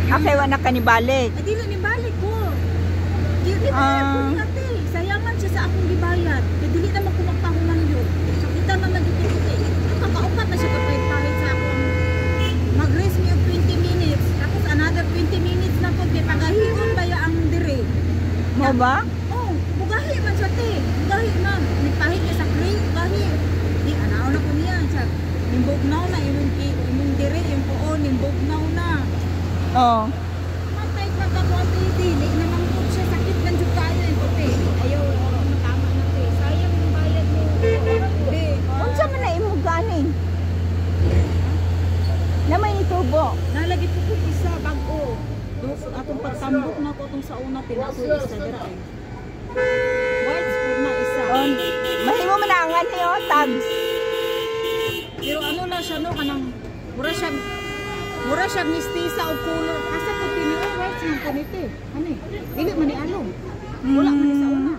Okay, wala ka ni balik. Ay, dili ni balik ko. Dili ko nate. Sayangan siya sa akong gibayad. Kaya dili naman ko magpahuman yun. So, kita naman dito ko eh. Kakaupat na siya kapahit sa akong mag-rest me of 20 minutes. Tapos another 20 minutes na po. Kaya pagahion ba ya ang dire? Mo ba? Oh, bugahi man siya te. Bugahi man. Nagpahit niya sa crate. Bugahi. Di, anaw na ko niya. Siya, nimbognaw na. Yung dire, yung poon, nimbognaw na. Oh. Matay ka ka mo ate. Dili naman po siya. Sakit lang dyan kayo. Ate. Ayaw, tama na te. Sayang yung bayad mo. Hindi. Unsa man na imo ganing? Na may itubo. Nalagi ko isa bago. Atong pagtambok na ko itong sa una. Pinako isa dira eh. White spoon na isa. Mahimo man na angan niyo, tags. Pero ano na siya no, kanang mura siya mistisa o color. Kasi kung piniro, white yung kuniti. Ano eh? Dili man ni along. Wala man ni sa una.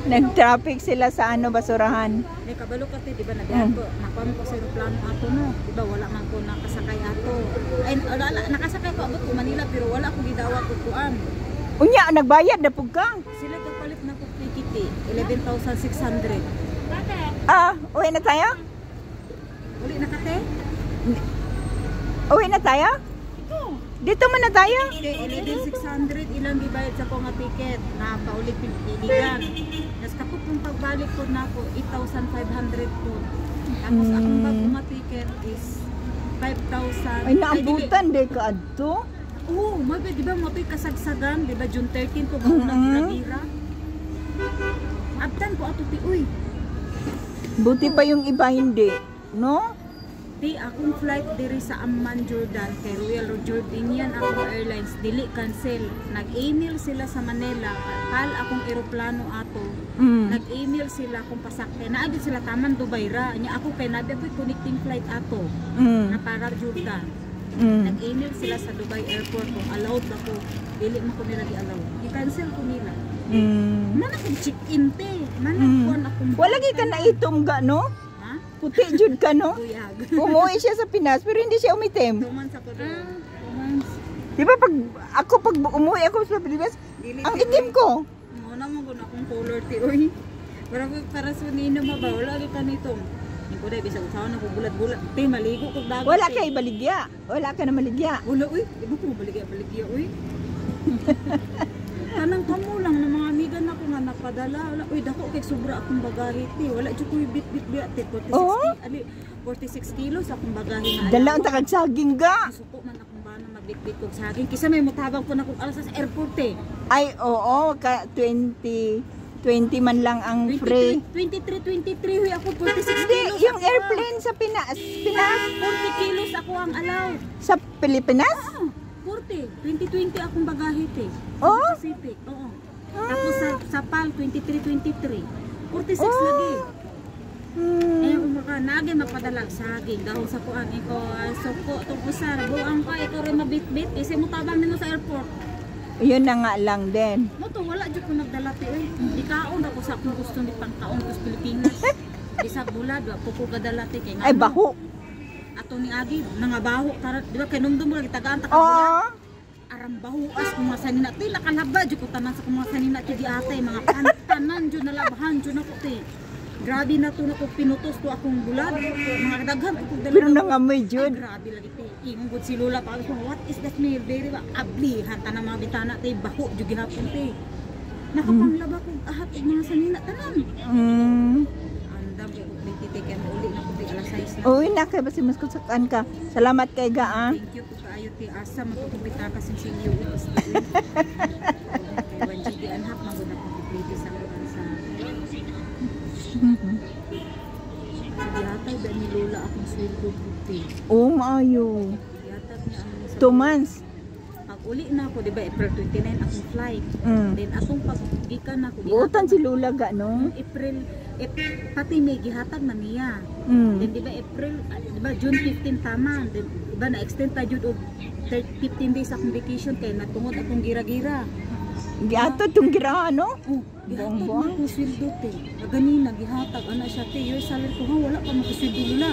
Nag-traffic sila sa ano, basurahan. May kabalo kasi, di ba, nabihan ko, nakuha ko sa aeroplano ato no. Di ba, wala man ko nakasakay ato. Ay, nakasakay ko abot ko Manila, pero wala ko gidawa ko kuan. Unya, nagbayad na pug ka. Sila kapalit na ko tikiti, 11,600. Ah, uwi na tayo? Uli na kate? Uwi na tayo? Ito. Dito man na tayo? 11,600 ilang gibayad sa ko nga ticket na paulit piligan. Nas kapag kung pagbalik ko na ako 8,500 po. Tapos akong bago nga ticket is 5,000. Ay, naabutan de ka adto. Oo, mabe, di ba matoy kasagsagan, di ba June 13 ko ba unang gira-gira? Abtan ko ato ti, uy. Buti pa yung iba hindi, no? Di akong flight diri sa Amman, Jordan kay Royal Jordanian akong airlines dili cancel. Nag-email sila sa Manila, kal akong eroplano ato. Nag-email sila kung pasakyan. Naadyo sila taman Dubai ra. Nya ako kay nabi ako'y connecting flight ato na para Jordan. Nag-email sila sa Dubai airport kung allowed ako. Dili man ko nila di-allow. I-cancel ko nila. Mana ko check-in te. Mana ko akong wala ka na itom ga, no? Puti jud ka, no? Umuwi siya sa Pinas pero hindi siya umitim. 2 months ako doon. 2 months. Di ba pag umuwi ako sa Pinas, ang itim ko. Mo naman ko na akong color ti oy. Para sa nino mabawala gyud ka nito. Hindi ko dai bisag usawa na ko bulat-bulat. Ti maligo kog dagat. Wala kay baligya. Wala ka na maligya. Wala uy, di ba ko baligya uy. Kanang kamo lang ng mga amiga na ko nga napadala. Uy, dako kay sobra akong bagahe ti. Wala jud ko bit-bit ti 46 kilos akong bagahe na. Dala ang takag saging ga. Suko man akong bana magbit-bit kog saging. Kisa may mutabang po na kog alas sa airport eh. Ay, oo, 20 man lang ang free. 23 huy ako 46 Hindi, kilos. yung airplane sa Pinas. 40 kilos ako ang allowed. Sa Pilipinas? Oo, 40. 2020 akong bagahe te. Oh? Pacific, oo. Tapos sa PAL, 23. 46 lagi. Eh, naging mapadala saging. Dahil sa kuan, ikaw, suko, itong usar, buang ka, ikaw rin mabit-bit. Kasi mo tabang nino sa airport. Yun na nga lang din. Mo to, wala dyan ko nagdala te. Di kaon ako sa akong gusto ni pangkaon ko sa Pilipinas. Di sa bulad, po ko gadala te. Ay, baho. Ato ni Agi, nangabaho. Di ba, kay numdum mo lagi tagaan, Oo. aram bahuas kung masanin na ti nakalaba jud ko tanan sa kung masanin na ti di atay mga tanan jud nalabahan jud nako ti. Grabe na to nako pinutos to akong bulad mga daghan ko dala. Pero nangamoy jud. Grabe lagi ti. Ingon gud si Lola pa ko what is that smell very abli hanta na mga bitana ti baho jud gihapon ti. Nakapanglaba ko ahat og mga sanina tanan. Andam ko ti kay uli na ko ti alas 6 na. Uy na kay basi mas kusakan ka. Salamat kay ga ah. Thank you kayo ti asa magtutubita ka sin sinyo is. Kay wanji di anhap maguna ko ti sa kuan sa. Yatay ba ni Lola akong sweldo puti. Oh, maayo. Yatag niya ang 2 months. Pag uli na ako, di ba, April 29 akong flight. Then atong paggikan ako. Buotan si Lola ga, no? April, pati may gihatag na niya. Then di ba, April, di ba, June 15 tama. Then, di ba, na-extend pa jud og 15 days akong vacation kay natungod akong gira-gira. Giato tong girahan, no? Oh, gihatag Buang-buang. na ko sweldo te. Ganina gihatag ana siya te. Your salary ko ha wala pa mo sweldo nila.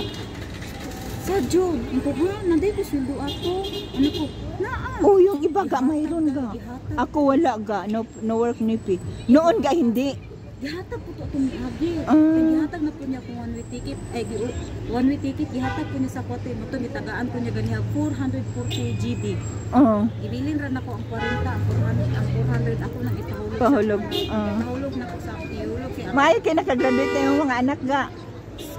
Sa June, ko ha nanday ko sweldo ato. Ano ko? Naa. Oh, yung iba ga mayroon ga. Ako wala ga, no work ni Pi. Noon ga hindi. Gihatag po to atong miagi. Ah. Gihatag na po niya kung one way ticket. Ay, one way ticket, gihatag po niya sa kote. Moto, mitagaan po niya ganiha 440 GB. Oh, Ibilin rin ako ang 40, ang 400 ako nang itahulog. pahulog. Itahulog na ko sa iulog. Kaya May kay nakagraduate na yung mga anak ga.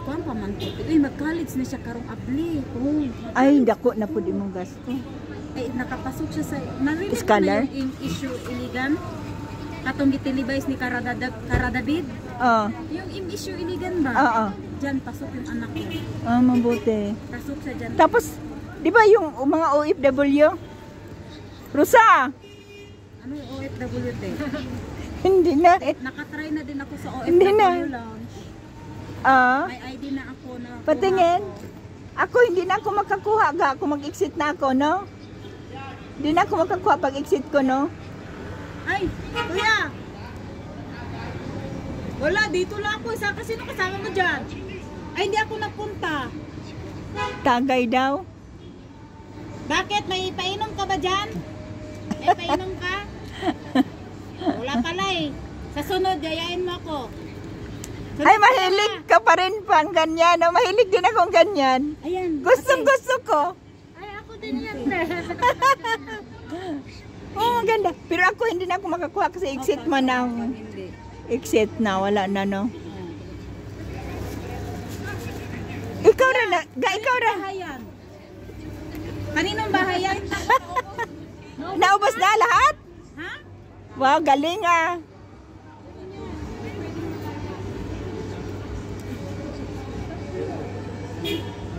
kuwan pa man po. Uy, mag-college na siya karong abli. Oh. Ay, dako na po di mong gasto. Ay, nakapasok siya sa... Narinig mo Scholar? na yung issue iligan? Katong gitilibais ni David? Oh, Yung issue iligan ba? oo. Diyan, pasok yung anak ko. Ah, mabuti. Pasok siya dyan. Tapos, di ba yung mga OFW? Rosa! Ano yung OFWT? Hindi na. Nakatry na din ako sa Hindi na. OFW lounge. Ah, May ID na ako na. patingin. Ako, hindi na ako makakuha ga. Ako mag-exit na ako, no? Hindi na ako makakuha pag exit ko, no? Ay, kuya! Wala, dito lang ako. Sino kasama mo dyan? Ay, hindi ako nagpunta. Tagay daw. Bakit? May painom ka ba dyan? May painom ka? Wala pala eh. Sa sunod, yayain mo ako. Sunod Ay, ka mahilig na. ka pa rin pang ganyan. No? Mahilig din akong ganyan. Ayan. Gusto ko. Ay, ako din yan. Oh, ganda. Pero ako, hindi na ako makakuha kasi exit mo ng... Hindi. Exit na, wala na, no? Ikaw rin na. Ikaw rin. Bahayan. Kaninong bahayan? Naubos na lahat? Ha? Wow, galing ah.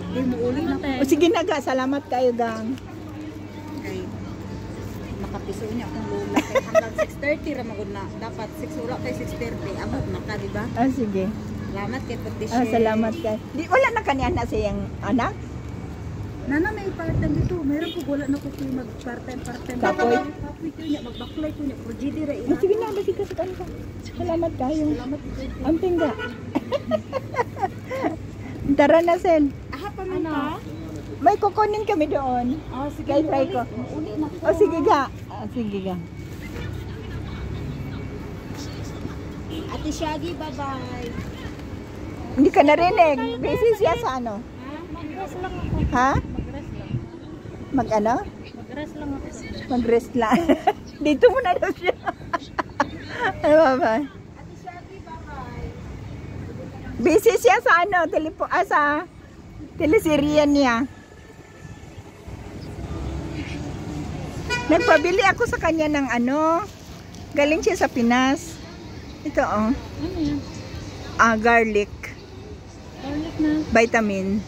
Hindi mo uli na O sige na ga, salamat kayo gang. Ay, makapiso niya akong lola. Kaya hanggang 6:30 ramagod na. Dapat 6 oras kay 6:30. Abot na ka, di ba? Ah, sige. Salamat kay Patricia. Ah, salamat kayo. Di, wala na kanya na siyang anak? Nana, may part-time dito. Meron ko wala na ko kayo mag-part-time. Kapoy? Kapoy ko niya, mag-baklay ko niya. Projidi ra Ah, ina. sige na, basi ka sa kanila. Salamat kayo. Salamat kay Amping ga. Tara na, Sel. Aha pa man ka? May kukunin kami doon. Oh, sige. Kay try ko. Uli na ko. O sige ga. Ah, sige ga. Ate Shaggy, bye-bye. Hindi ka narinig. Busy siya sa ano? Mag-rest lang ako. Ha? Mag-rest lang. Mag ano? Mag-rest lang ako. Mag-rest lang. Dito muna daw siya. Ay, bye-bye. Ate Shaggy, bye-bye. Busy siya sa ano? Sa teleserye niya. Nagpabili ako sa kanya ng ano. Galing siya sa Pinas. Ito oh. Ano yan? Garlic. Garlic na. Vitamin.